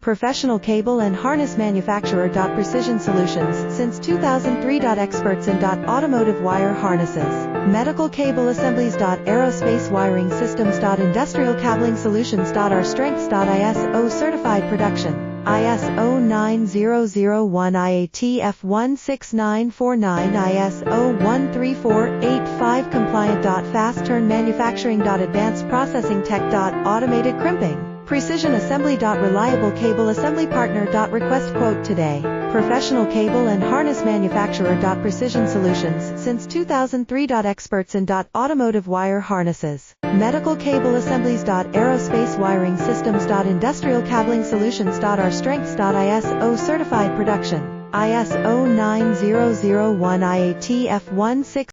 Professional cable and harness manufacturer. Precision Solutions since 2003. Experts in automotive wire harnesses, medical cable assemblies. Aerospace wiring systems. Industrial cabling solutions. Our strengths. ISO certified production. ISO 9001 IATF 16949 ISO 13485 compliant. Fast turn manufacturing. Advanced processing tech. Automated crimping. Precision assembly. Reliable cable assembly partner. Request quote today. Professional cable and harness manufacturer. Precision Solutions since 2003. Experts in automotive wire harnesses, medical cable assemblies. Aerospace wiring systems. Industrial cabling solutions. Our strengths. ISO certified production. ISO 9001 IATF 16